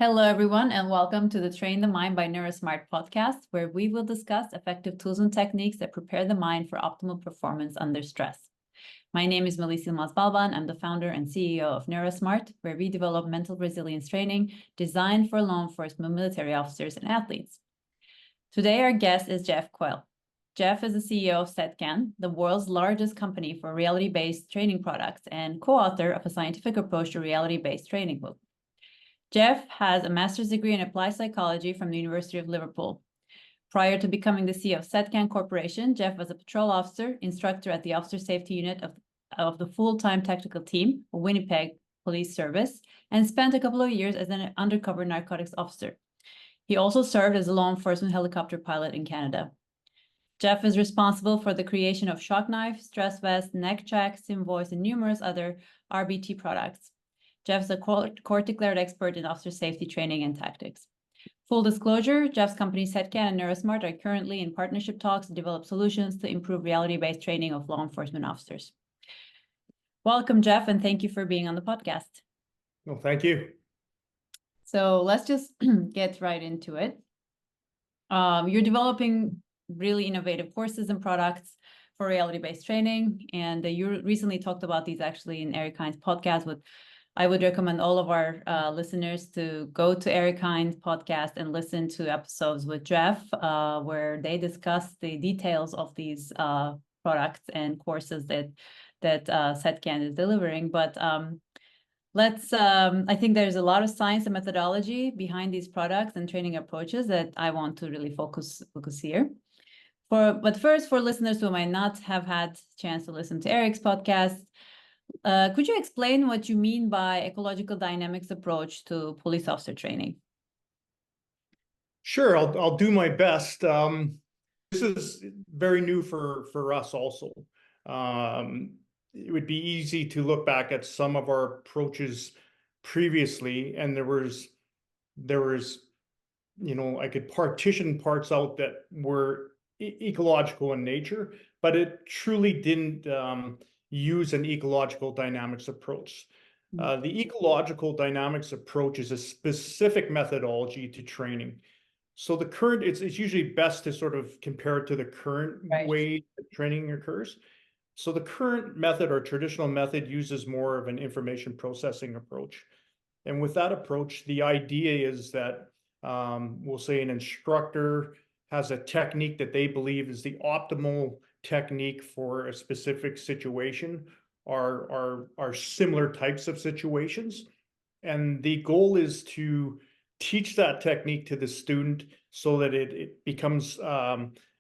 Hello, everyone, and welcome to the Train the Mind by NeuroSmart podcast, where we will discuss effective tools and techniques that prepare the mind for optimal performance under stress. My name is Melissa Masbalban. I'm the founder and CEO of NeuroSmart, where we develop mental resilience training designed for law enforcement, military officers, and athletes. Today, our guest is Jeff Quail. Jeff is the CEO of SETCAN, the world's largest company for reality-based training products, and co-author of a scientific approach to reality-based training book. Jeff has a master's degree in applied psychology from the University of Liverpool. Prior to becoming the CEO of SETCAN Corporation, Jeff was a patrol officer, instructor at the Officer Safety Unit of the full-time technical team, Winnipeg Police Service, and spent a couple of years as an undercover narcotics officer. He also served as a law enforcement helicopter pilot in Canada. Jeff is responsible for the creation of Shock Knife, Stress Vest, Neck Check, SimVoice, and numerous other RBT products. Jeff's a court-declared expert in officer safety training and tactics. Full disclosure, Jeff's company SETCAN and NeuroSmart are currently in partnership talks to develop solutions to improve reality-based training of law enforcement officers. Welcome, Jeff, and thank you for being on the podcast. Well, thank you. So let's just get right into it. You're developing really innovative courses and products for reality-based training, and you recently talked about these actually in Eric Hines' podcast. I would recommend all of our listeners to go to Eric Hines' podcast and listen to episodes with Jeff, where they discuss the details of these products and courses that SETCAN is delivering. But I think there's a lot of science and methodology behind these products and training approaches that I want to really focus here. But first, for listeners who might not have had a chance to listen to Eric's podcast, could you explain what you mean by ecological dynamics approach to police officer training? Sure, I'll do my best. This is very new for us also. It would be easy to look back at some of our approaches previously, and there was, I could partition parts out that were ecological in nature, but it truly didn't use an ecological dynamics approach. The ecological dynamics approach is a specific methodology to training. So the current, it's usually best to sort of compare it to the current way that training occurs. So the current method or traditional method uses more of an information processing approach. And with that approach, the idea is that we'll say an instructor has a technique that they believe is the optimal technique for a specific situation or similar types of situations. And the goal is to teach that technique to the student so that it becomes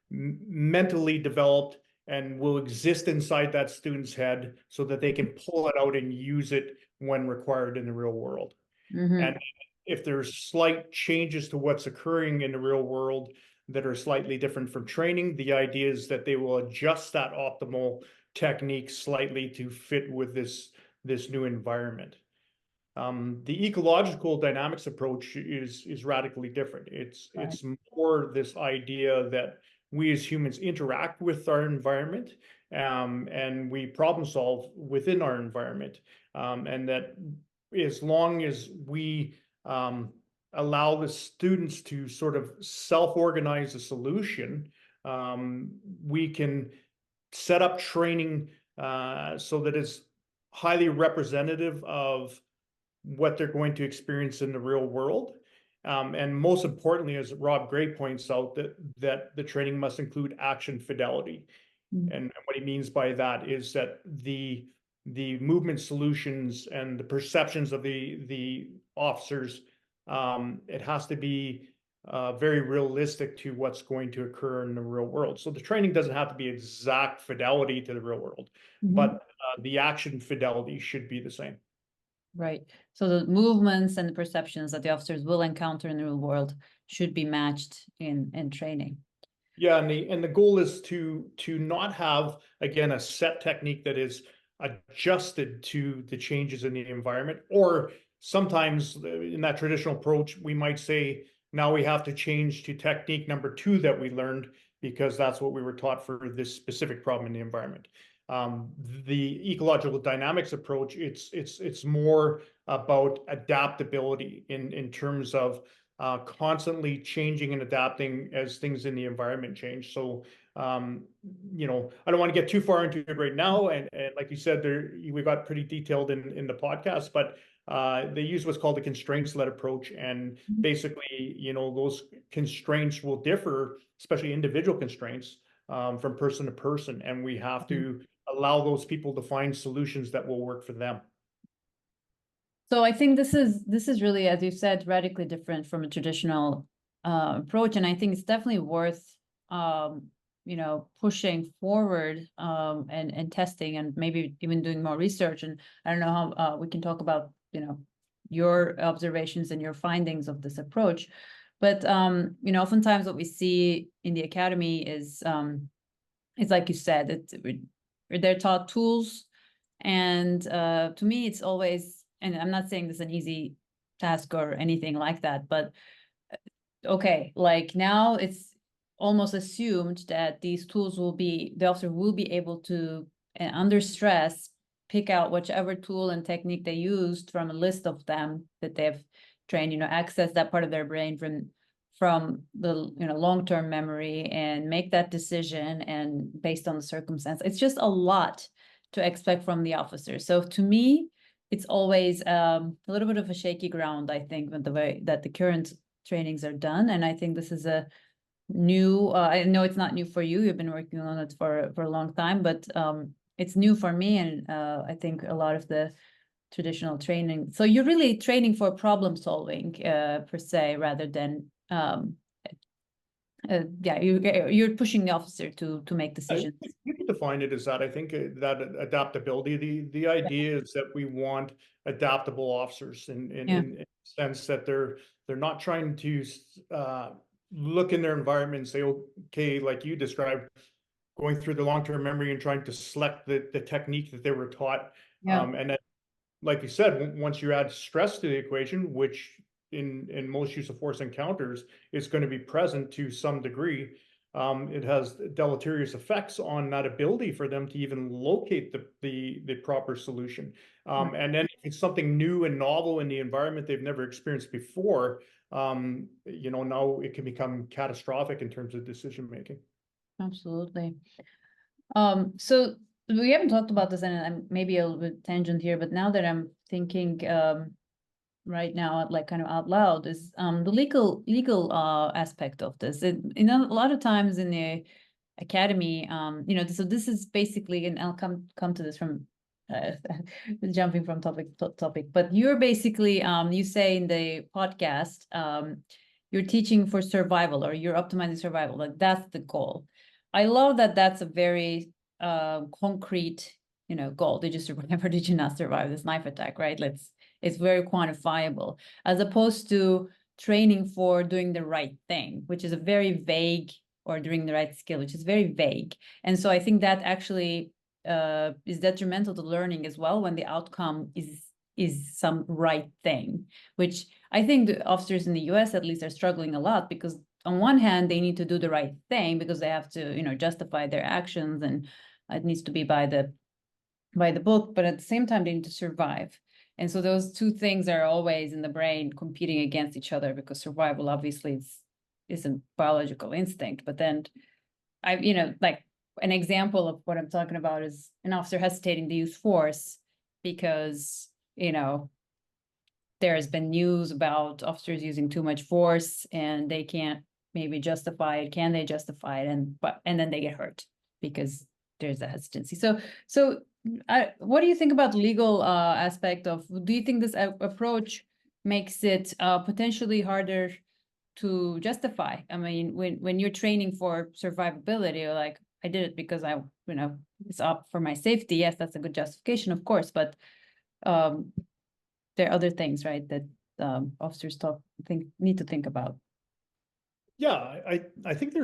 mentally developed and will exist inside that student's head so that they can pull it out and use it when required in the real world. Mm-hmm. And if there's slight changes to what's occurring in the real world that are slightly different from training, the idea is that they will adjust that optimal technique slightly to fit with this new environment. The ecological dynamics approach is radically different. It's more this idea that we as humans interact with our environment and we problem solve within our environment, and that as long as we allow the students to sort of self-organize a solution, we can set up training so that it's highly representative of what they're going to experience in the real world. And most importantly, as Rob Gray points out, that the training must include action fidelity. Mm-hmm. And what he means by that is that the movement solutions and the perceptions of the officers, it has to be very realistic to what's going to occur in the real world. So the training doesn't have to be exact fidelity to the real world, mm-hmm. but the action fidelity should be the same. Right. So the movements and the perceptions that the officers will encounter in the real world should be matched in training. Yeah, and the goal is to not have, again, a set technique that is adjusted to the changes in the environment. Or sometimes in that traditional approach, we might say, now we have to change to technique number 2 that we learned because that's what we were taught for this specific problem in the environment. The ecological dynamics approach, it's more about adaptability in terms of constantly changing and adapting as things in the environment change. So, you know, I don't want to get too far into it right now. And like you said, we got pretty detailed in the podcast, but they use what's called a constraints-led approach. And basically, you know, those constraints will differ, especially individual constraints, from person to person. And we have to allow those people to find solutions that will work for them. So I think this is really, as you said, radically different from a traditional approach, and I think it's definitely worth you know, pushing forward and testing, and maybe even doing more research. And I don't know how we can talk about, you know, your observations and your findings of this approach, but you know, oftentimes what we see in the academy is like you said, they're taught tools, and to me, it's always, and I'm not saying this is an easy task or anything like that, but okay, like now it's almost assumed that these tools the officer will be able to, under stress, pick out whichever tool and technique they used from a list of them that they've trained, you know, access that part of their brain from the, you know, long-term memory, and make that decision and based on the circumstance. It's just a lot to expect from the officer. So to me, it's always a little bit of a shaky ground, I think, with the way that the current trainings are done. And I think this is a new, I know it's not new for you, you've been working on it for a long time, but it's new for me, and I think a lot of the traditional training. So you're really training for problem solving per se, rather than yeah, you're pushing the officer to make decisions. You can define it as that. I think that adaptability, the idea is that we want adaptable officers in the sense that they're not trying to look in their environment and say, okay, like you described, going through the long-term memory and trying to select the technique that they were taught. And then, like you said, once you add stress to the equation, which in most use of force encounters is going to be present to some degree, it has deleterious effects on that ability for them to even locate the proper solution. And then if it's something new and novel in the environment they've never experienced before, you know, now it can become catastrophic in terms of decision making. Absolutely. So we haven't talked about this, and I'm maybe a little bit tangent here, but now that I'm thinking right now, like kind of out loud, is the legal aspect of this. You know, a lot of times in the academy, you know, so this is basically, and I'll come to this from jumping from topic to topic, but you're basically you say in the podcast you're teaching for survival, or you're optimizing survival, like that's the goal. I love that that's a very concrete, you know, goal. Did you survive or did you not survive this knife attack, right? It's very quantifiable, as opposed to training for doing the right thing, which is a very vague, or doing the right skill, which is very vague. And so I think that actually is detrimental to learning as well, when the outcome is some right thing, which I think the officers in the US at least are struggling a lot, because on one hand, they need to do the right thing because they have to, you know, justify their actions, and it needs to be by the book, but at the same time, they need to survive. And so those two things are always in the brain competing against each other, because survival obviously is a biological instinct. But then you know, like an example of what I'm talking about is an officer hesitating to use force because, you know, there has been news about officers using too much force and they can't maybe justify it. Can they justify it? And then they get hurt because there's a hesitancy. So what do you think about the legal aspect of, do you think this approach makes it potentially harder to justify? I mean, when you're training for survivability, you're like, I did it because I, you know, it's up for my safety. Yes, that's a good justification, of course, but there are other things, right, that officers need to think about. Yeah, I think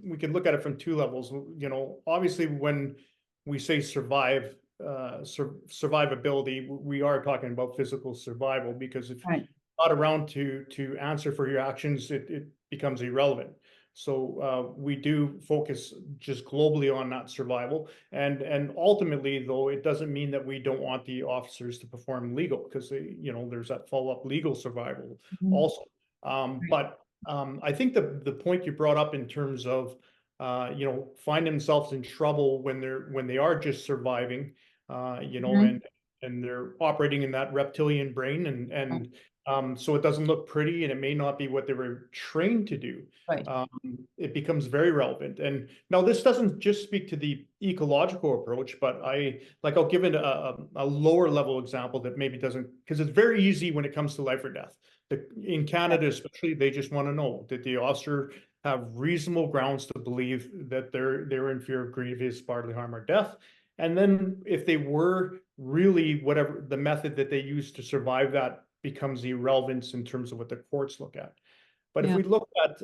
we can look at it from two levels. You know, obviously when we say survivability, we are talking about physical survival, because if Right. you're not around to answer for your actions, it becomes irrelevant. So we do focus just globally on that survival. And ultimately, though, it doesn't mean that we don't want the officers to perform legal, because there's that follow-up legal survival also. But I think the point you brought up in terms of find themselves in trouble when they are just surviving, and they're operating in that reptilian brain, and so it doesn't look pretty, and it may not be what they were trained to do. Right. It becomes very relevant. And now this doesn't just speak to the ecological approach, but I'll give it a lower level example that maybe doesn't, because it's very easy when it comes to life or death. In Canada, especially, they just want to know that the officer have reasonable grounds to believe that they're in fear of grievous bodily harm or death. And then if they were really, whatever the method that they use to survive that becomes irrelevant in terms of what the courts look at. But if we look at,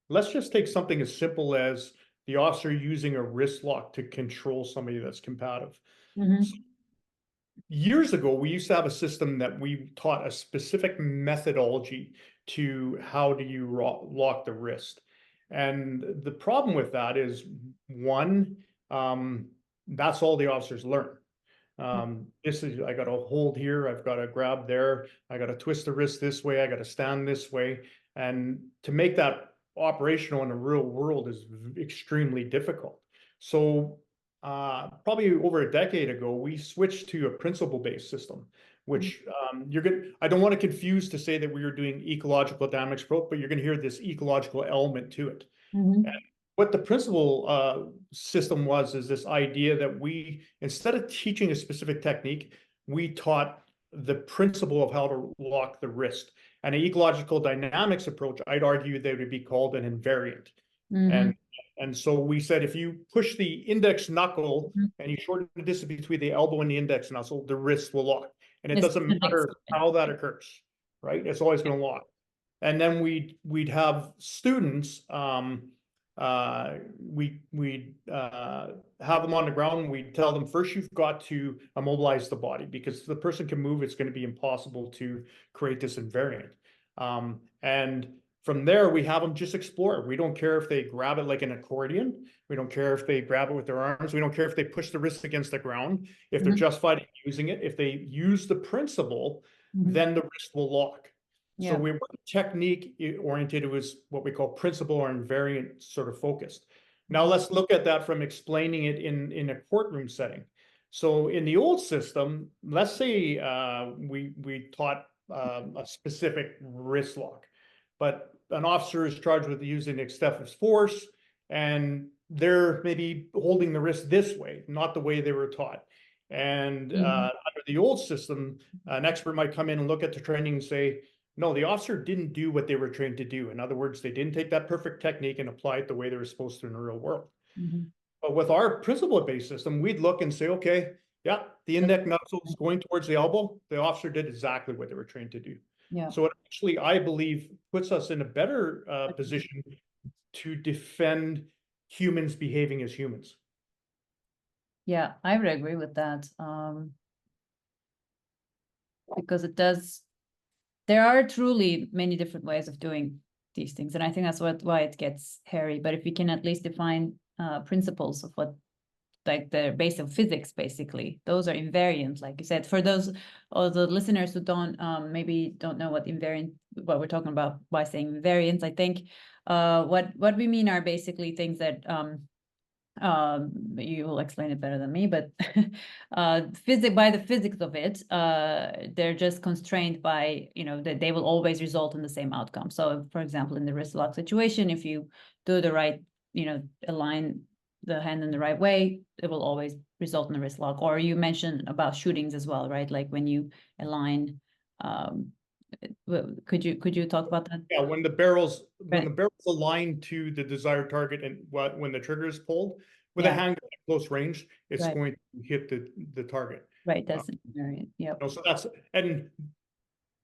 let's just take something as simple as the officer using a wrist lock to control somebody that's combative. So years ago, we used to have a system that we taught a specific methodology to how do you lock the wrist. And the problem with that is, one, that's all the officers learn. I got to hold here, I've got to grab there, I got to twist the wrist this way, I got to stand this way. And to make that operational in the real world is extremely difficult. So probably over a decade ago, we switched to a principle-based system, which I don't want to confuse to say that we were doing ecological dynamics approach, but you're going to hear this ecological element to it. And what the principle system is this idea that we, instead of teaching a specific technique, we taught the principle of how to lock the wrist. And an ecological dynamics approach, I'd argue they would be called an invariant. And so we said, if you push the index knuckle and you shorten the distance between the elbow and the index knuckle, the wrist will lock. And it doesn't matter how that occurs, right? It's always going to lock. And then we'd have students, we'd have them on the ground. We'd tell them, first, you've got to immobilize the body, because if the person can move, it's going to be impossible to create this invariant. And from there, we have them just explore. We don't care if they grab it like an accordion. We don't care if they grab it with their arms. We don't care if they push the wrist against the ground. If they're justified in using it, if they use the principle, then the wrist will lock. So we were technique oriented. It was what we call principle or invariant sort of focused. Now let's look at that from explaining it in a courtroom setting. So in the old system, let's say we taught a specific wrist lock, but an officer is charged with using excessive force, and they're maybe holding the wrist this way, not the way they were taught. And under the old system, an expert might come in and look at the training and say, no, the officer didn't do what they were trained to do. In other words, they didn't take that perfect technique and apply it the way they were supposed to in the real world. But with our principle-based system, we'd look and say, okay, yeah, the index knuckle is going towards the elbow. The officer did exactly what they were trained to do. So it actually, I believe, puts us in a better position to defend humans behaving as humans. Yeah, I would agree with that. Because it does, there are truly many different ways of doing these things. And I think that's why it gets hairy. But if we can at least define principles of what, like the base of physics, basically, those are invariant, like you said. For those of the listeners who don't maybe don't know what we're talking about by saying invariants, I think what we mean are basically things that you will explain it better than me, but by the physics of it, they're just constrained by, that they will always result in the same outcome. So for example, in the wrist lock situation, if you do the right, align the hand in the right way, it will always result in a wrist lock. Or you mentioned about shootings as well, right? Like when you align, could you talk about that? Yeah, when the barrel's aligned to the desired target, and when the trigger is pulled with a hand at close range, it's going to hit the target. Right, that's invariant. Yeah. So that's, and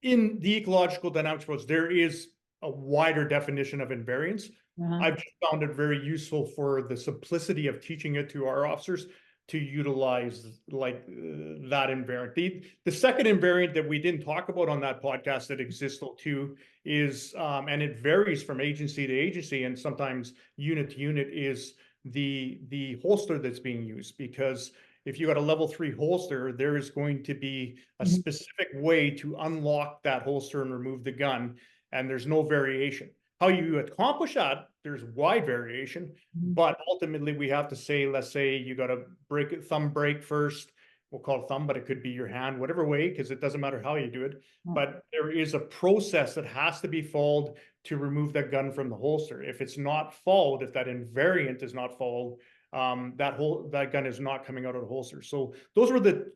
in the ecological dynamics approach, there is a wider definition of invariance. I've just found it very useful for the simplicity of teaching it to our officers. to utilize like that invariant. The second invariant that we didn't talk about on that podcast that exists though too is, and it varies from agency to agency and sometimes unit to unit, is the holster that's being used. Because if you got a level 3 holster, there is going to be a specific way to unlock that holster and remove the gun, and there's no variation. How you accomplish that, there's wide variation, but ultimately we have to say, let's say you got to break it, thumb break first. We'll call it thumb, but it could be your hand, whatever way, because it doesn't matter how you do it. But there is a process that has to be followed to remove that gun from the holster. If it's not followed, if that invariant is not followed, that gun is not coming out of the holster. So those were the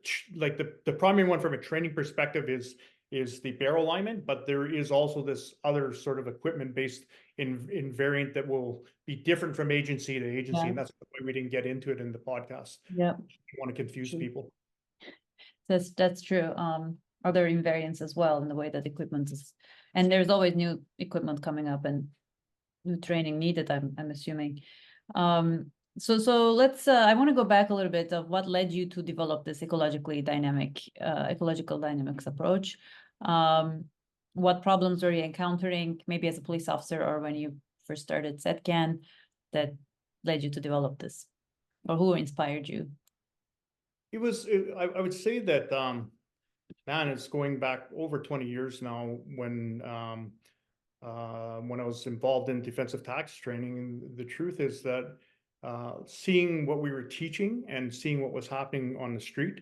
primary one from a training perspective is the barrel alignment, but there is also this other sort of equipment based invariant that will be different from agency to agency, and that's why we didn't get into it in the podcast. Yeah, I want to confuse people. That's true. Other invariants as well in the way that equipment is, and there's always new equipment coming up and new training needed, I'm assuming. So let's I want to go back a little bit of what led you to develop this ecological dynamics approach. What problems were you encountering, maybe as a police officer or when you first started SETCAN, that led you to develop this, or who inspired you? I would say that, man, it's going back over 20 years now when I was involved in defensive tactics training. And the truth is that seeing what we were teaching and seeing what was happening on the street,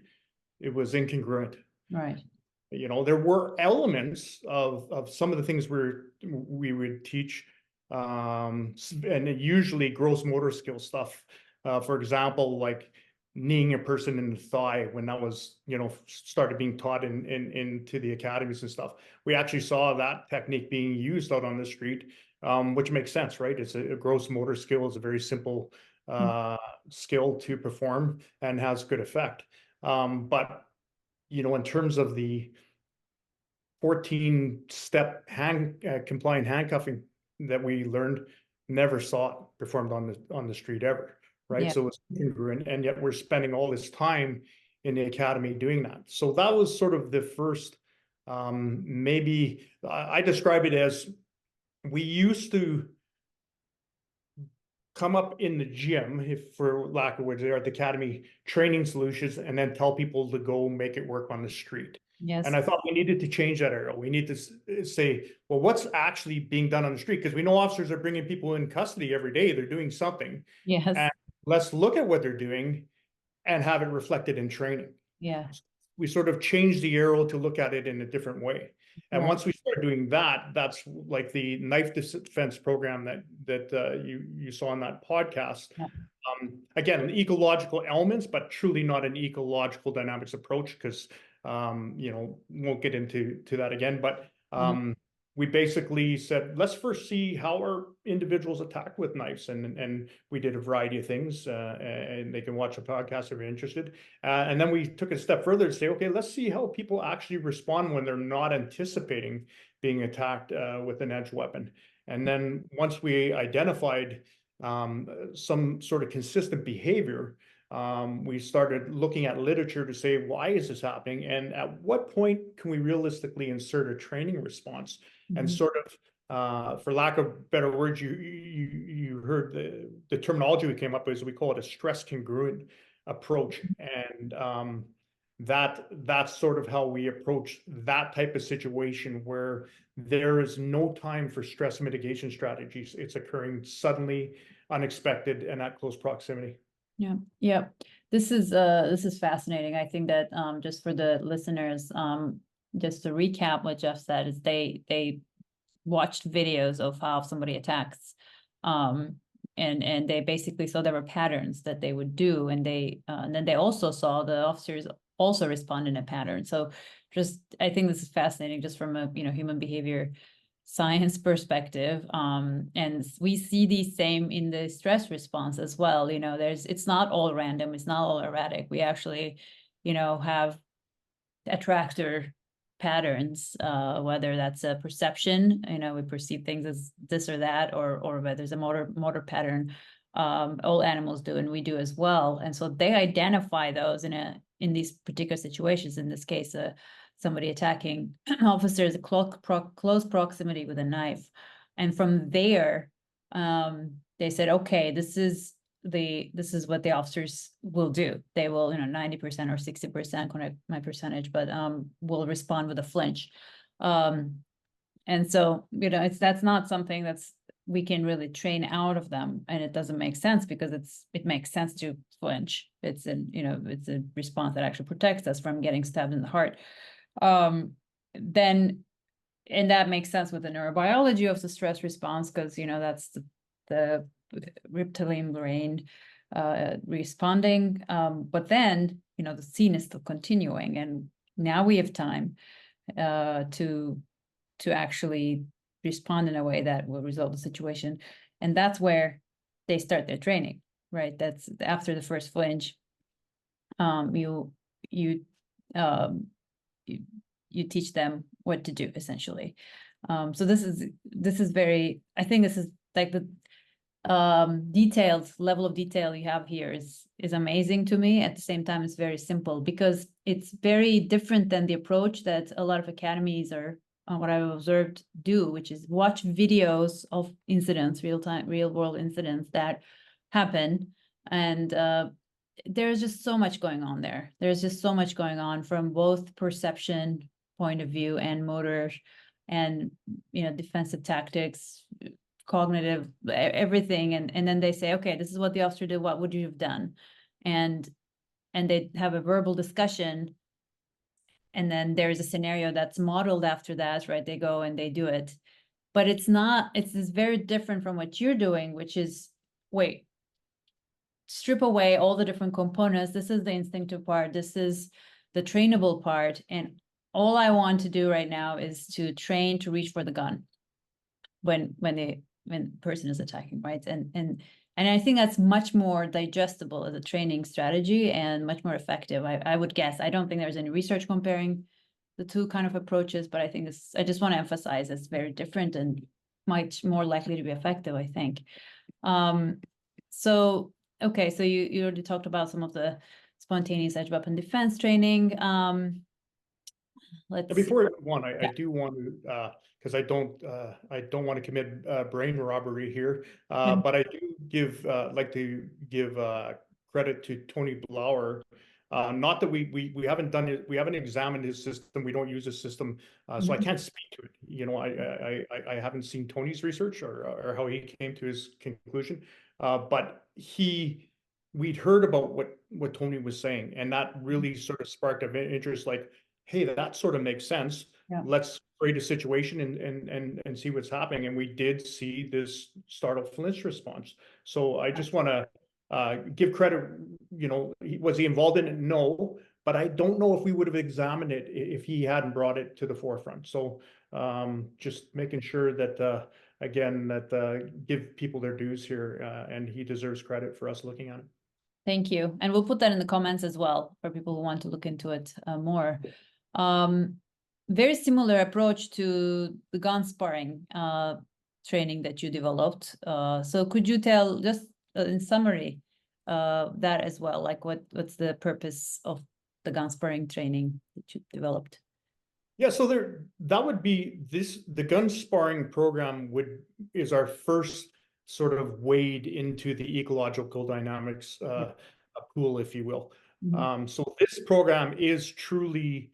it was incongruent. Right. You know, there were elements of some of the things we would teach, and usually gross motor skill stuff. For example, like kneeing a person in the thigh, when that was, started being taught into the academies and stuff. We actually saw that technique being used out on the street, which makes sense, right? It's a gross motor skill. It's a very simple skill to perform and has good effect. But in terms of the 14-step compliant handcuffing that we learned, never saw it performed on the street ever, right? Yeah. So it's congruent, and yet we're spending all this time in the academy doing that. So that was sort of the first, maybe I describe it as, we used to come up in the gym, if for lack of words, they're at the academy training solutions, and then tell people to go make it work on the street. Yes. And I thought we needed to change that era. We need to say, well, what's actually being done on the street? Because we know officers are bringing people in custody every day. They're doing something. Yes. And let's look at what they're doing and have it reflected in training. Yeah. We sort of changed the arrow to look at it in a different way. And once we start doing that, that's like the knife defense program that you saw on that podcast. Yeah. Again, an ecological elements, but truly not an ecological dynamics approach, because won't get into that again. But we basically said, let's first see how our individuals attack with knives, and we did a variety of things, and they can watch the podcast if you're interested. And then we took a step further to say, okay, let's see how people actually respond when they're not anticipating being attacked with an edge weapon. And then once we identified some sort of consistent behavior, we started looking at literature to say, why is this happening? And at what point can we realistically insert a training response? And sort of, for lack of better words, you heard the terminology we came up with, we call it a stress congruent approach. And that's sort of how we approach that type of situation where there is no time for stress mitigation strategies. It's occurring suddenly, unexpected, and at close proximity. Yeah, yeah. This is fascinating. I think that just for the listeners, just to recap what Jeff said, is they watched videos of how somebody attacks, and they basically saw there were patterns that they would do, and then they also saw the officers also respond in a pattern. So I think this is fascinating just from a human behavior science perspective, and we see the same in the stress response as well. It's not all random, it's not all erratic. We actually have attractor patterns, whether that's a perception, we perceive things as this or that, or whether there's a motor pattern, All animals do, and we do as well. And so they identify those in these particular situations. In this case, somebody attacking officers at close proximity with a knife. And from there, they said, okay, this is what the officers will do. They will, 90% or 60%, correct my percentage, but will respond with a flinch. And so, that's not something we can really train out of them, and it doesn't make sense because it makes sense to flinch. It's a response that actually protects us from getting stabbed in the heart. Then, and that makes sense with the neurobiology of the stress response, because that's the reptilian brain responding. But then, the scene is still continuing, and now we have time to actually respond in a way that will resolve the situation. And that's where they start their training, right? That's after the first flinch. You teach them what to do, essentially. So this is very, I think this is like the detailed level of detail you have here is amazing to me. At the same time, it's very simple because it's very different than the approach that a lot of academies are, what I've observed, do, which is watch videos of incidents, real world incidents that happen. And there's just so much going on there. There's just so much going on from both perception point of view and motor and, defensive tactics, cognitive, everything. And then they say, okay, this is what the officer did. What would you have done? And they have a verbal discussion. And then there's a scenario that's modeled after that, right? They go and they do it. But it's very different from what you're doing, which is, wait, strip away all the different components. This is the instinctive part. This is the trainable part. And all I want to do right now is to train to reach for the gun when the person is attacking, right? And I think that's much more digestible as a training strategy and much more effective, I would guess. I don't think there's any research comparing the two kind of approaches, but I think I just want to emphasize it's very different and much more likely to be effective, I think. So, okay, so you already talked about some of the spontaneous edge weapon defense training. Before I go on, I do want to, because I don't want to commit brain robbery here, but I do like to give credit to Tony Blauer. Not that we haven't done it, we haven't examined his system, we don't use his system, so I can't speak to it. I haven't seen Tony's research or how he came to his conclusion, but we'd heard about what Tony was saying, and that really sort of sparked an interest, like, hey, that sort of makes sense. Yeah. Let's create a situation and see what's happening. And we did see this startle flinch response. So I just want to give credit, was he involved in it? No, but I don't know if we would have examined it if he hadn't brought it to the forefront. So just making sure that, again, that give people their dues here, and he deserves credit for us looking at it. Thank you. And we'll put that in the comments as well for people who want to look into it more. Very similar approach to the gun sparring training that you developed. So could you tell just in summary that as well, like what's the purpose of the gun sparring training that you developed? Yeah, so that would be the gun sparring program is our first sort of wade into the ecological dynamics pool, if you will. So this program is truly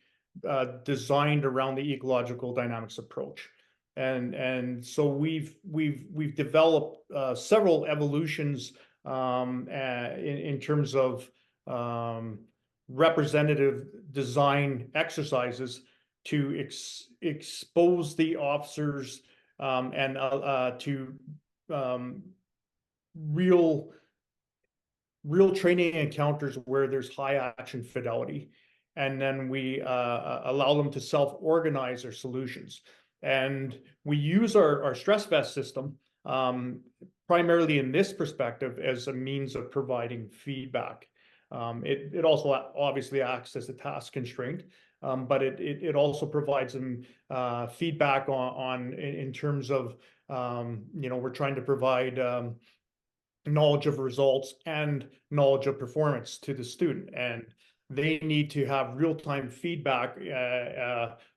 designed around the ecological dynamics approach, and so we've developed several evolutions in terms of representative design exercises to expose the officers and to real training encounters where there's high action fidelity. And then we allow them to self-organize their solutions. And we use our stress vest system primarily in this perspective as a means of providing feedback. It also obviously acts as a task constraint, but it also provides them feedback in terms of, we're trying to provide knowledge of results and knowledge of performance to the student. And they need to have real-time feedback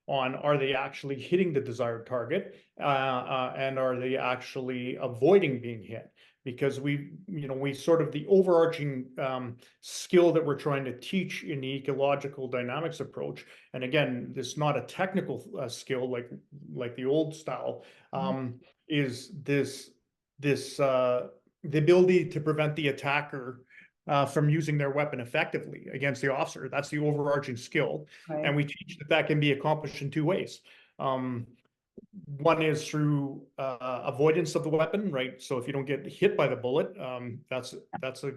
on, are they actually hitting the desired target, and are they actually avoiding being hit? Because we sort of, the overarching skill that we're trying to teach in the ecological dynamics approach, and again, this is not a technical skill like the old style, is the ability to prevent the attacker from using their weapon effectively against the officer. That's the overarching skill. Right. And we teach that can be accomplished in two ways. One is through avoidance of the weapon, right? So if you don't get hit by the bullet, that's a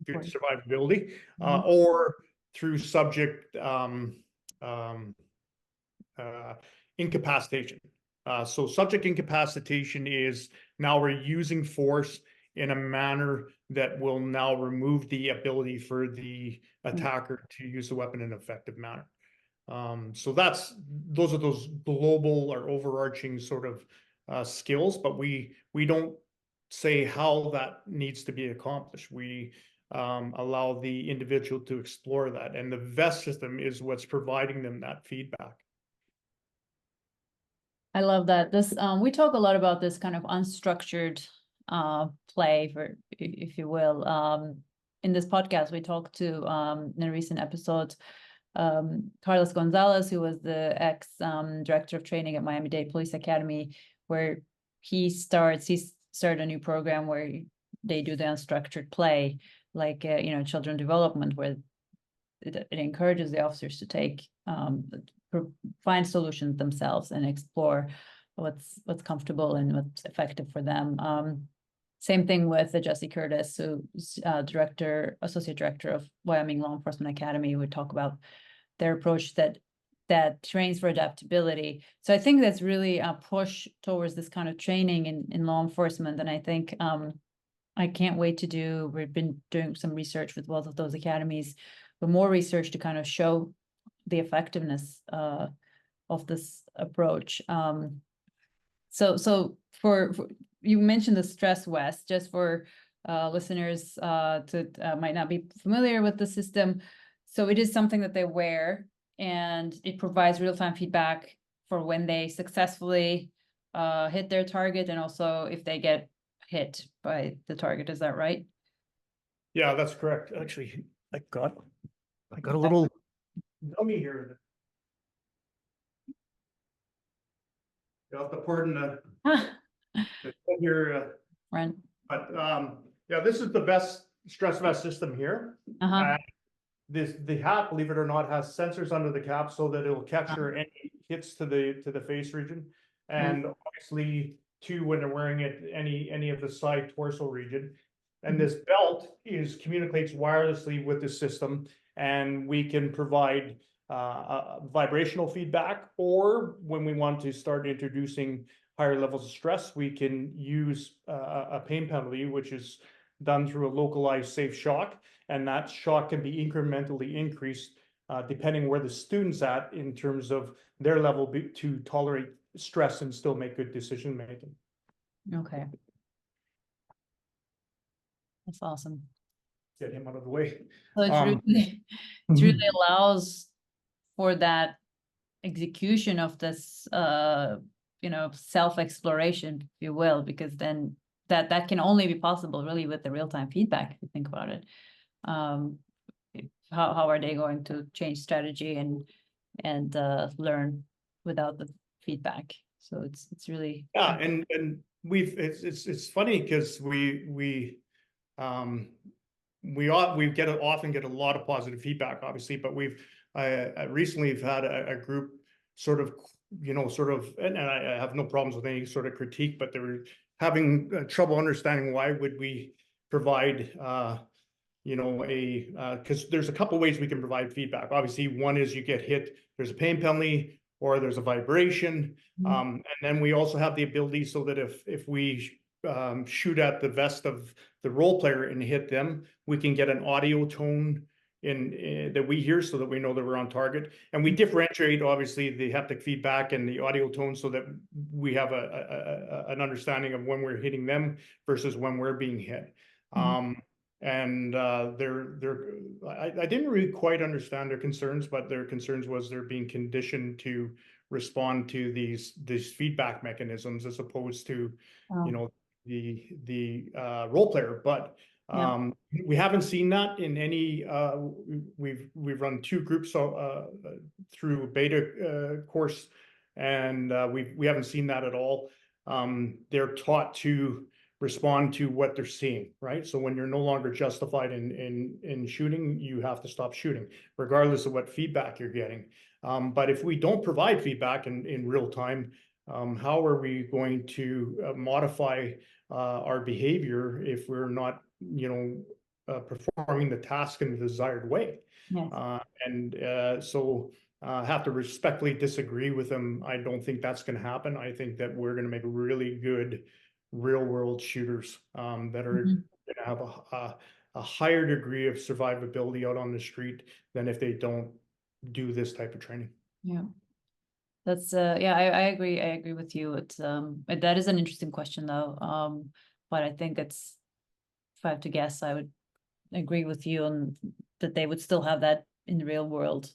good survivability. Or through subject incapacitation. So subject incapacitation is, now we're using force in a manner that will now remove the ability for the attacker to use the weapon in an effective manner. So those are those global or overarching sort of skills, but we don't say how that needs to be accomplished. We allow the individual to explore that, and the VEST system is what's providing them that feedback. I love that. This we talk a lot about this kind of unstructured play, if you will. In this podcast, we talked to in a recent episode Carlos Gonzalez, who was the ex director of training at Miami-Dade Police Academy, where he started a new program where they do the unstructured play, like children development, where it encourages the officers to take find solutions themselves and explore what's comfortable and what's effective for them. Same thing with Jesse Curtis, who's associate director of Wyoming Law Enforcement Academy. We talk about their approach that trains for adaptability. So I think that's really a push towards this kind of training in law enforcement. And I think I can't wait we've been doing some research with both of those academies, but more research to kind of show the effectiveness of this approach. So for you mentioned the stress vest, just for listeners might not be familiar with the system. So it is something that they wear, and it provides real-time feedback for when they successfully hit their target, and also if they get hit by the target. Is that right? Yeah, that's correct. Actually, I got a little dummy here. You'll have to pardon the here. Right. But yeah, this is the best stress vest system here. The hat, believe it or not, has sensors under the cap so that it will capture any hits to the face region, and obviously too, when they're wearing it, any of the side torso region. And this belt communicates wirelessly with the system, and we can provide vibrational feedback, or when we want to start introducing higher levels of stress, we can use a pain penalty, which is done through a localized safe shock, and that shock can be incrementally increased depending where the student's at in terms of their level to tolerate stress and still make good decision making. Okay. That's awesome. Get him out of the way. So it really allows for that execution of this self-exploration, if you will, because then that can only be possible really with the real-time feedback, if you think about it. How are they going to change strategy and learn without the feedback? So it's really and it's funny because we often get a lot of positive feedback, obviously, but I recently have had a group sort of, and I have no problems with any sort of critique, but they were having trouble understanding why would we provide, because there's a couple ways we can provide feedback. Obviously, one is you get hit, there's a pain penalty, or there's a vibration. And then we also have the ability so that if we shoot at the vest of the role player and hit them, we can get an audio tone that we hear so that we know that we're on target. And we differentiate, obviously, the haptic feedback and the audio tone so that we have an understanding of when we're hitting them versus when we're being hit. And I didn't really quite understand their concerns, but their concerns was they're being conditioned to respond to these feedback mechanisms as opposed to, you know, the role player. But we haven't seen that in any. We've run 2 groups through beta course, and we haven't seen that at all. They're taught to respond to what they're seeing, right? So when you're no longer justified in shooting, you have to stop shooting, regardless of what feedback you're getting. But if we don't provide feedback in real time, how are we going to modify our behavior if we're not, you know, performing the task in the desired way? So I have to respectfully disagree with them. I don't think that's going to happen. I think that we're going to make really good real world shooters that are going to have a higher degree of survivability out on the street than if they don't do this type of training. Yeah. That's yeah, I agree. I agree with you. It's that is an interesting question though. But I think it's, if I have to guess, I would agree with you on that they would still have that in the real world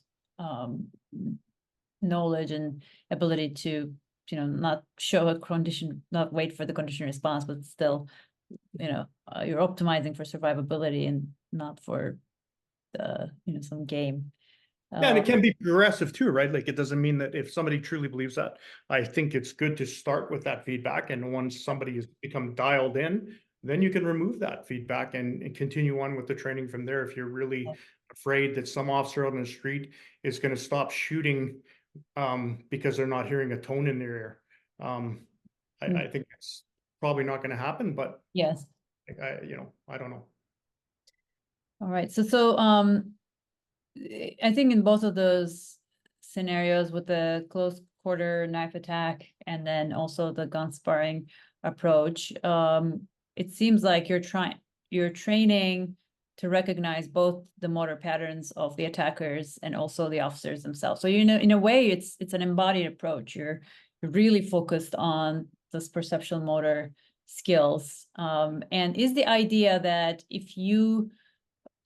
knowledge and ability to, you know, not show a condition, not wait for the condition response, but still, you know, you're optimizing for survivability and not for the, you know, some game. Yeah, and it can be progressive too, right? Like, it doesn't mean that if somebody truly believes that. I think it's good to start with that feedback, and once somebody has become dialed in, then you can remove that feedback and continue on with the training from there. If you're really afraid that some officer on the street is going to stop shooting because they're not hearing a tone in their ear, I think it's probably not going to happen. But yes, you know, I don't know. All right, so I think in both of those scenarios, with the close quarter knife attack and then also the gun sparring approach, it seems like you're training to recognize both the motor patterns of the attackers and also the officers themselves. So, you know, in a way, it's an embodied approach. You're really focused on this perceptual motor skills. And is the idea that if you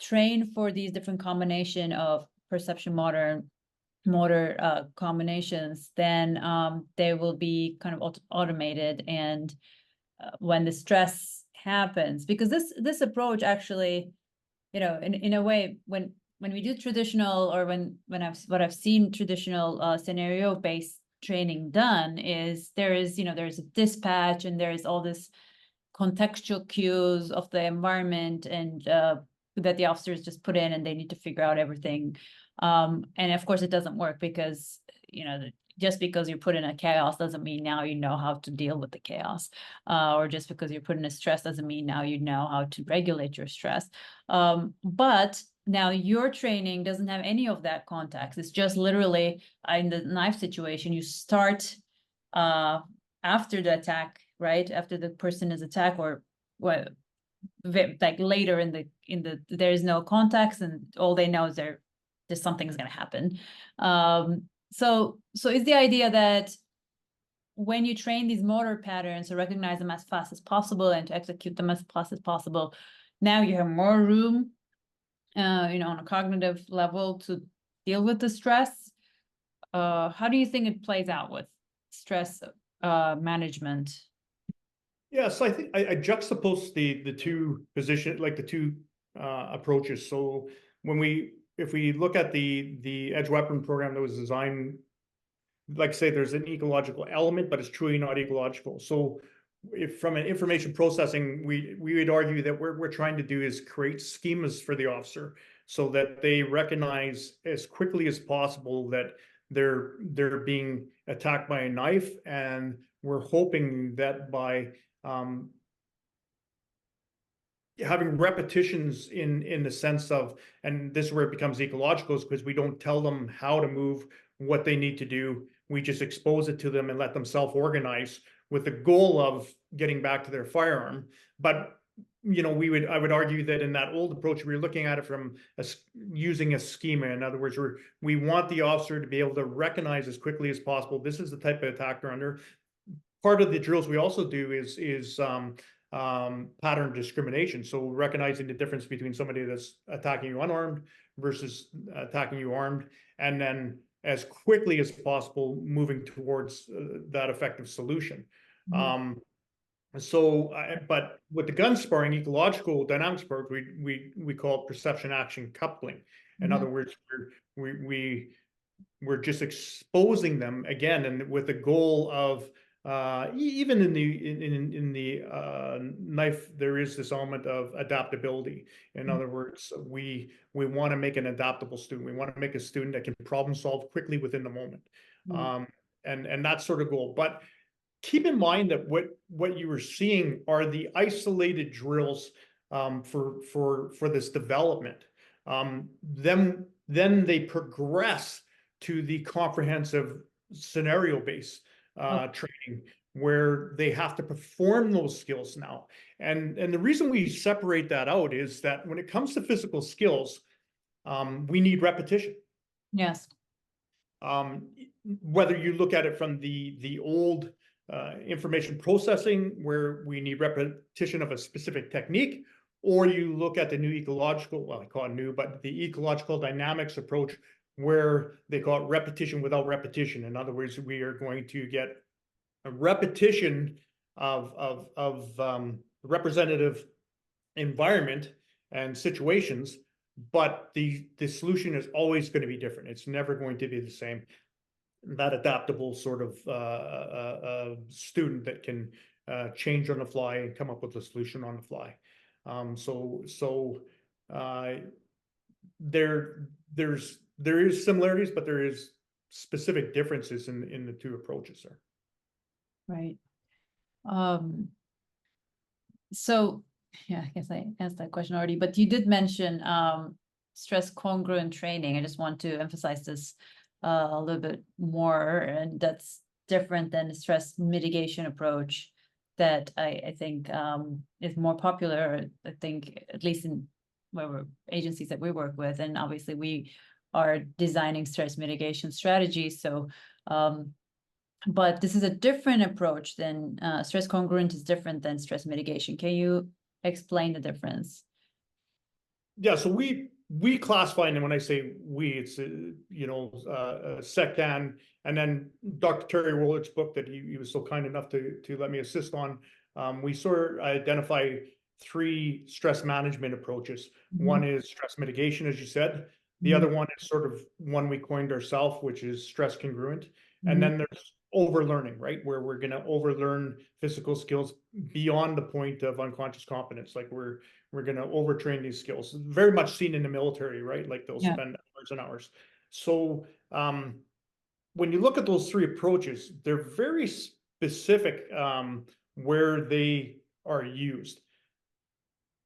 train for these different combination of perception motor combinations, then they will be kind of automated, and when the stress happens, because this approach actually, you know, in a way, when we do traditional, or when I've seen traditional scenario based training done, is there's a dispatch and there's all this contextual cues of the environment and that the officers just put in, and they need to figure out everything. And of course, it doesn't work because, you know, just because you put in a chaos doesn't mean now you know how to deal with the chaos, or just because you're put in a stress doesn't mean now you know how to regulate your stress. But now your training doesn't have any of that context. It's just literally in the knife situation, you start after the attack, right? After the person is attacked, or what, like later in the there is no context, and all they know is there's something's going to happen. So is the idea that when you train these motor patterns to recognize them as fast as possible and to execute them as fast as possible, now you have more room, you know, on a cognitive level to deal with the stress? How do you think it plays out with stress management? Yeah, so I think I juxtapose the two position, like the two approaches. So if we look at the edge weapon program that was designed, like say there's an ecological element, but it's truly not ecological. So if from an information processing, we would argue that what we're trying to do is create schemas for the officer so that they recognize as quickly as possible that they're being attacked by a knife, and we're hoping that by having repetitions in the sense of, and this is where it becomes ecological, is because we don't tell them how to move, what they need to do. We just expose it to them and let them self-organize with the goal of getting back to their firearm. But you know, I would argue that in that old approach, we were looking at it from using a schema. In other words, we want the officer to be able to recognize as quickly as possible, this is the type of attack they're under. Part of the drills we also do is pattern of discrimination. So recognizing the difference between somebody that's attacking you unarmed versus attacking you armed, and then as quickly as possible moving towards that effective solution. But with the gun sparring, ecological dynamics approach, we call it perception action coupling. In other words, we're just exposing them again, and with the goal of even in the knife, there is this element of adaptability. In other words, we want to make an adaptable student. We want to make a student that can problem solve quickly within the moment, and that sort of goal. But keep in mind that what you were seeing are the isolated drills for this development. Then they progress to the comprehensive scenario-based training, where they have to perform those skills now. And the reason we separate that out is that when it comes to physical skills, we need repetition. Yes. Whether you look at it from the old information processing, where we need repetition of a specific technique, or you look at the new ecological, well, I call it new, but the ecological dynamics approach, where they call it repetition without repetition. In other words, we are going to get a repetition of representative environment and situations, but the solution is always going to be different. It's never going to be the same. That adaptable sort of student that can change on the fly and come up with a solution on the fly. There is similarities, but there is specific differences in the two approaches there. Right. So yeah, I guess I asked that question already, but you did mention stress congruent training. I just want to emphasize this a little bit more, and that's different than the stress mitigation approach that I think is more popular, I think, at least in agencies that we work with. And obviously we are designing stress mitigation strategies. So, but this is a different approach than stress congruent is different than stress mitigation. Can you explain the difference? Yeah, so we classify, and when I say we, it's SecDan, and then Dr. Terry Wollert's book that he was so kind enough to let me assist on. We sort of identify 3 stress management approaches. One is stress mitigation, as you said. The other one is sort of one we coined ourselves, which is stress congruent. And then there's overlearning, right? Where we're going to overlearn physical skills beyond the point of unconscious competence. Like we're going to overtrain these skills. Very much seen in the military, right? Like they'll spend hours and hours. So when you look at those 3 approaches, they're very specific where they are used.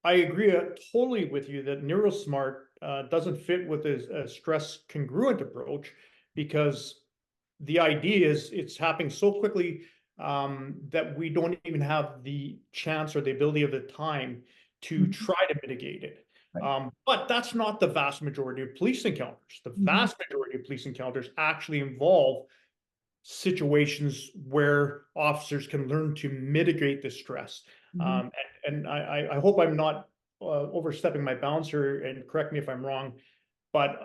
I agree totally with you that NeuroSmart doesn't fit with a stress congruent approach, because the idea is it's happening so quickly that we don't even have the chance or the ability of the time to try to mitigate it. But that's not the vast majority of police encounters. The vast majority of police encounters actually involve situations where officers can learn to mitigate the stress. And I hope I'm not overstepping my bounds here, and correct me if I'm wrong, but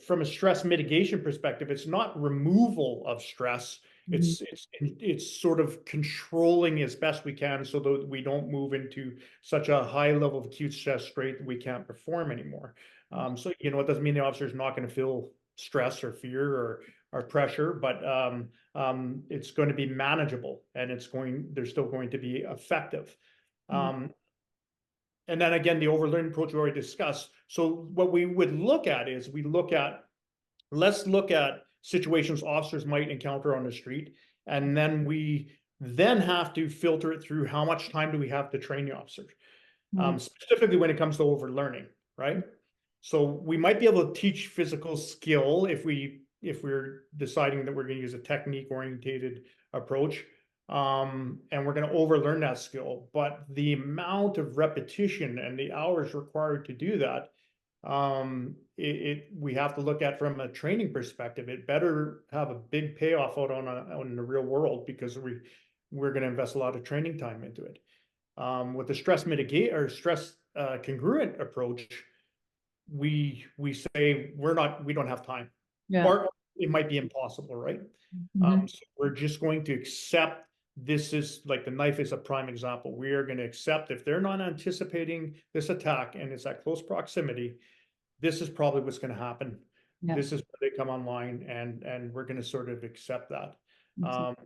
from a stress mitigation perspective, it's not removal of stress. It's sort of controlling as best we can so that we don't move into such a high level of acute stress state that we can't perform anymore. So it doesn't mean the officer is not going to feel stress or fear or pressure, but it's going to be manageable, and they're still going to be effective. And then again, the overlearning approach we already discussed. So what we would look at is let's look at situations officers might encounter on the street, and then we have to filter it through how much time do we have to train the officers, specifically when it comes to overlearning, right? So we might be able to teach physical skill if we're deciding that we're going to use a technique oriented approach. And we're going to overlearn that skill, but the amount of repetition and the hours required to do that, we have to look at from a training perspective. It better have a big payoff out on the real world, because we're going to invest a lot of training time into it. With the stress mitigate or stress congruent approach, we say we don't have time, Yeah. or it might be impossible, right? Mhm. So we're just going to accept this is like the knife is a prime example. We are going to accept if they're not anticipating this attack and it's at close proximity, this is probably what's going to happen. Yeah. This is where they come online, and we're going to sort of accept that. Mhm.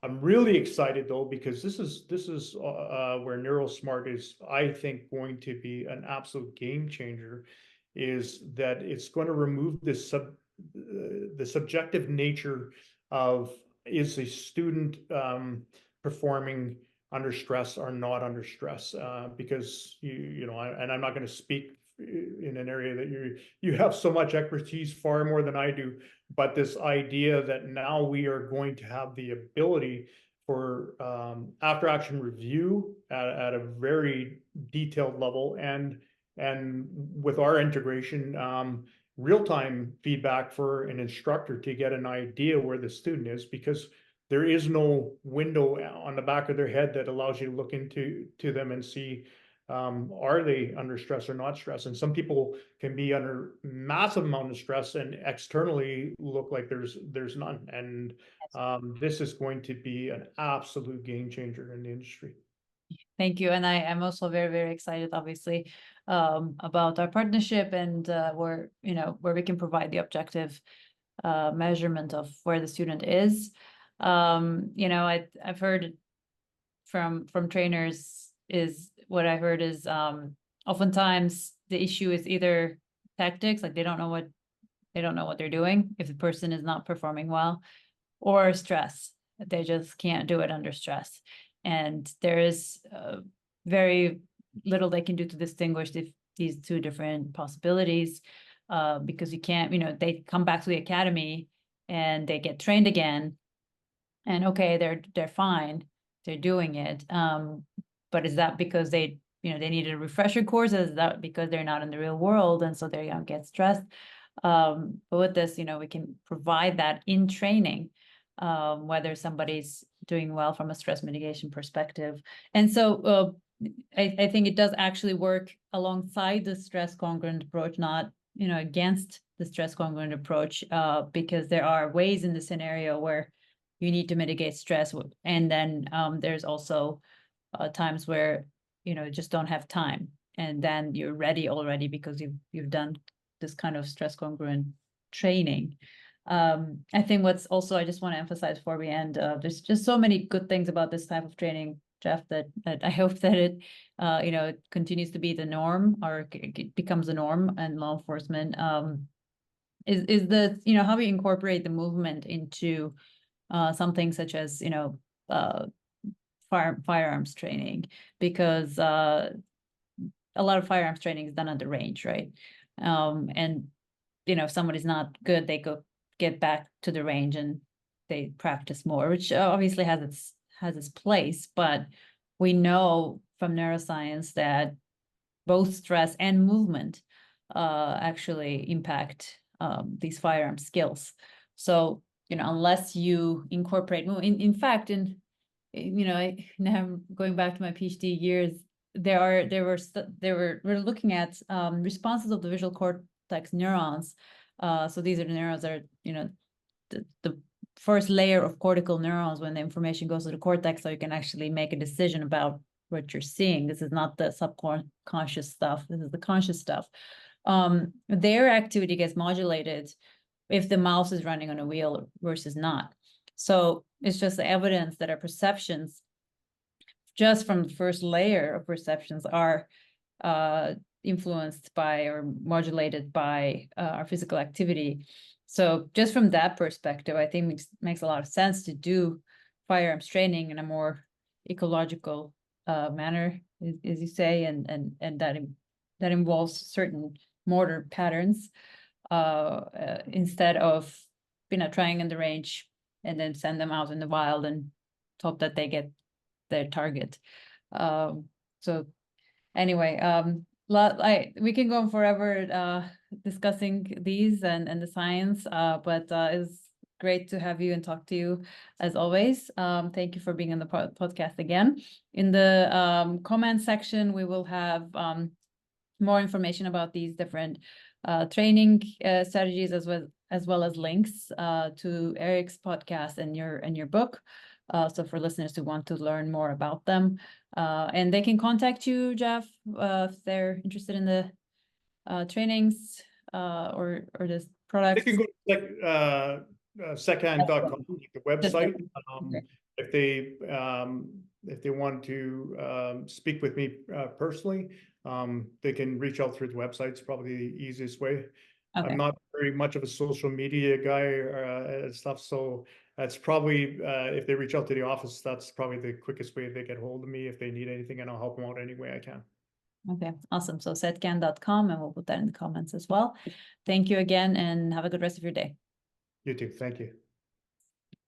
I'm really excited though, because this is where NeuroSmart is, I think, going to be an absolute game changer, is that it's going to remove the subjective nature of is a student performing under stress or not under stress, because and I'm not going to speak in an area that you have so much expertise, far more than I do, but this idea that now we are going to have the ability for after action review at a very detailed level, and with our integration, real-time feedback for an instructor to get an idea where the student is, because there is no window on the back of their head that allows you to look into them and see are they under stress or not stress. And some people can be under massive amount of stress and externally look like there's none. And this is going to be an absolute game changer in the industry. Thank you. And I am also very, very excited, obviously, about our partnership and where we can provide the objective measurement of where the student is. I've heard from trainers is what I heard is oftentimes the issue is either tactics, like they don't know what they're doing if the person is not performing well, or stress. They just can't do it under stress. And there is very little they can do to distinguish these two different possibilities, because you can't, they come back to the academy and they get trained again, and okay, they're fine, they're doing it. But is that because they needed a refresher course? Is that because they're not in the real world and so they don't get stressed? But with this, we can provide that in training, whether somebody's doing well from a stress mitigation perspective. And so I think it does actually work alongside the stress congruent approach, not against the stress congruent approach, because there are ways in the scenario where you need to mitigate stress, and then there's also times where just don't have time, and then you're ready already because you've done this kind of stress congruent training. I think what's also, I just want to emphasize before we end, there's just so many good things about this type of training, Jeff, that I hope that it it continues to be the norm, or it becomes a norm in law enforcement. Is the how we incorporate the movement into something such as uh, firearms training, because a lot of firearms training is done at the range, right? And if somebody's not good, they get back to the range and they practice more, which obviously has its place. But we know from neuroscience that both stress and movement actually impact these firearm skills. So unless you incorporate, in fact, now I'm going back to my PhD years, we're looking at responses of the visual cortex neurons. So these are the neurons that are the first layer of cortical neurons when the information goes to the cortex, so you can actually make a decision about what you're seeing. This is not the subconscious stuff. This is the conscious stuff. Their activity gets modulated if the mouse is running on a wheel versus not. So it's just the evidence that our perceptions, just from the first layer of perceptions, are influenced by or modulated by our physical activity. So just from that perspective, I think makes a lot of sense to do firearms training in a more ecological manner, as you say, and that involves certain motor patterns, instead of trying in the range and then send them out in the wild and hope that they get their target. So anyway, we can go on forever discussing these and the science, but it's great to have you and talk to you as always. Thank you for being on the podcast again. In the comment section, we will have more information about these different training strategies as well as links to Eric's podcast and your book. So for listeners who want to learn more about them, and they can contact you, Jeff, if they're interested in the trainings or this They product. can go to second.com, the website. If they want to speak with me personally, they can reach out through the website. It's probably the easiest way. Okay. I'm not very much of a social media guy and stuff, so that's probably if they reach out to the office, that's probably the quickest way they get hold of me if they need anything, and I'll help them out any way I can. Okay, awesome. So setcan.com, and we'll put that in the comments as well. Thank you again, and have a good rest of your day. You too. Thank you.